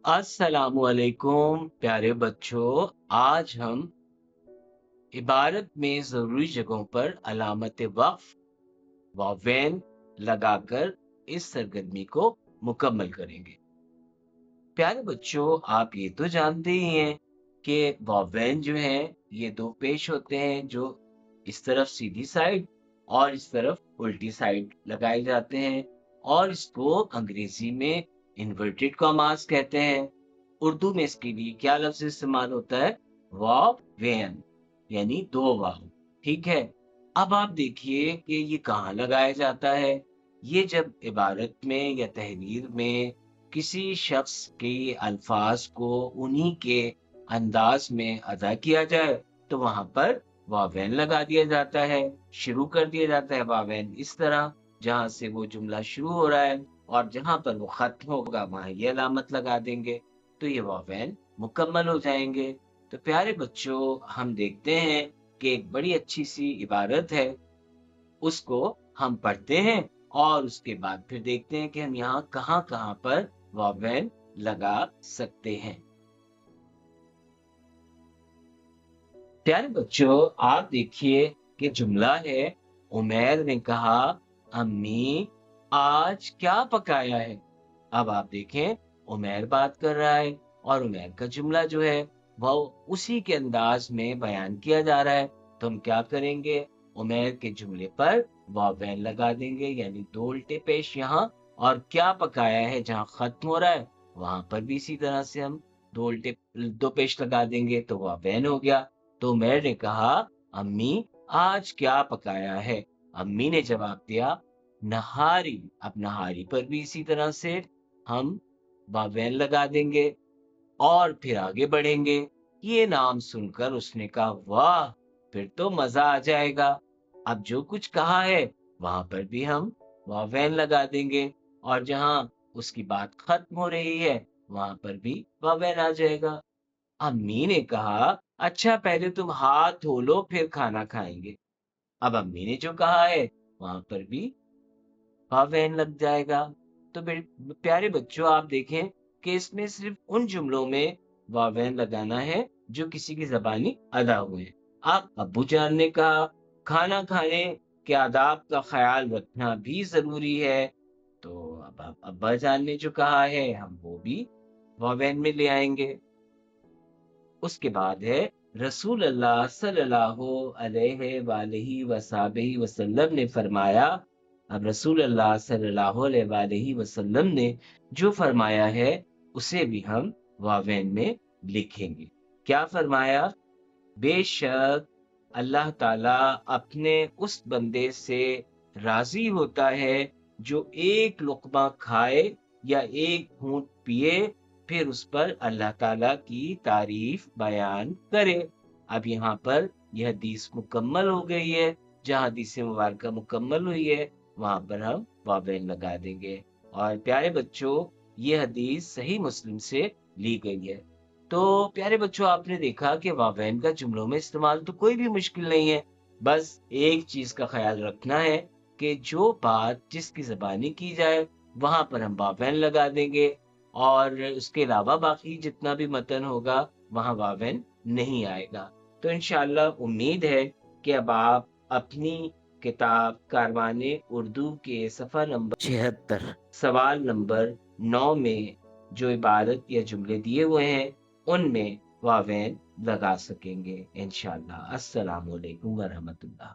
अस्सलामु अलैकुम प्यारे बच्चों। आज हम इबारत में जरूरी जगहों पर अलामत वक्फ वावेन लगाकर इस सरगर्मी को मुकम्मल करेंगे। प्यारे बच्चों, आप ये तो जानते ही हैं कि वावेन जो है ये दो पेश होते हैं, जो इस तरफ सीधी साइड और इस तरफ उल्टी साइड लगाए जाते हैं, और इसको अंग्रेजी में इन्वर्टेड कॉमास कहते हैं। उर्दू में इसके लिए क्या लफ्ज इस्तेमाल होता है? वाव वेन, यानी दो वाव। ठीक है। अब आप देखिए कि ये कहाँ लगाया जाता है। ये जब इबारत में या तहरीर में किसी शख्स के अल्फाज को उन्हीं के अंदाज में अदा किया जाए तो वहां पर वावेन लगा दिया जाता है। शुरू कर दिया जाता है वावेन इस तरह, जहां से वो जुमला शुरू हो रहा है और जहां पर वो खत्म होगा वहां ये अलामत लगा देंगे, तो ये वावेन मुकम्मल हो जाएंगे। तो प्यारे बच्चों, हम देखते हैं कि एक बड़ी अच्छी सी इबारत है, उसको हम पढ़ते हैं और उसके बाद फिर देखते हैं कि हम यहाँ कहाँ कहाँ पर वावेन लगा सकते हैं। प्यारे बच्चों, आप देखिए कि जुमला है, उमैर ने कहा, अम्मी आज क्या पकाया है। अब आप देखें, उमैर बात कर रहा है और उमैर का जुमला जो है वह उसी के अंदाज में बयान किया जा रहा है। तो हम क्या करेंगे, उमैर के जुमले पर वावेन लगा देंगे, यानी दो उल्टे पेश यहाँ, और क्या पकाया है जहाँ खत्म हो रहा है वहां पर भी इसी तरह से हम दो पेश लगा देंगे, तो वावेन हो गया। तो उमैर ने कहा, अम्मी आज क्या पकाया है। अम्मी ने जवाब दिया, नहारी। अब नहारी पर भी इसी तरह से हम वावेन लगा देंगे और फिर आगे बढ़ेंगे। ये नाम सुनकर उसने कहा, वाह, फिर तो मजा आ जाएगा। अब जो कुछ कहा है वहां पर भी हम वावेन लगा देंगे और जहां उसकी बात खत्म हो रही है वहां पर भी वावेन आ जाएगा। अम्मी ने कहा, अच्छा पहले तुम हाथ धो लो फिर खाना खाएंगे। अब अम्मी ने जो कहा है वहां पर भी वावेन लग जाएगा। तो प्यारे बच्चों, आप देखें कि इसमें सिर्फ उन जुमलों में वावेन लगाना है जो किसी की जबानी अदा हुए। आप अब्बू जान ने कहा, खाना खाने के आदाब का ख्याल रखना भी जरूरी है। तो अब आप अब्बा जान ने जो कहा है हम वो भी वावेन में ले आएंगे। उसके बाद है, रसूल अल्लाह सल्लल्लाहु अलैहि वसल्लम ने फरमाया। अब रसूल अल्लाह सल्लल्लाहु अलैहि वसल्लम ने जो फरमाया है उसे भी हम वावेन में लिखेंगे। क्या फरमाया? बेशक अल्लाह ताला अपने उस बंदे से राजी होता है जो एक लुक़मा खाए या एक घूंट पिए फिर उस पर अल्लाह ताला की तारीफ बयान करे। अब यहाँ पर यह हदीस मुकम्मल हो गई है। जहाँ हदीस मुबारक मुकम्मल हुई है वहां पर हम वावेन लगा देंगे। और प्यारे बच्चों, ये हदीस सही मुस्लिम से ली गई है। तो प्यारे बच्चों, आपने देखा कि वावेन का जुमलों में इस्तेमाल तो कोई भी मुश्किल नहीं है। बस एक चीज का ख्याल रखना है कि जो बात जिसकी ज़बानी की जाए वहां पर हम वावेन लगा देंगे, और उसके अलावा बाकी जितना भी मतन होगा वहां वावेन नहीं आएगा। तो इंशाअल्लाह उम्मीद है कि अब आप अपनी किताब कारवाने उर्दू के सफ़ा नंबर 76 सवाल नंबर 9 में जो इबारत या जुमले दिए हुए हैं उनमें वावेन लगा सकेंगे इंशाअल्लाह। अस्सलामु अलैकुम व रहमतुल्लाह।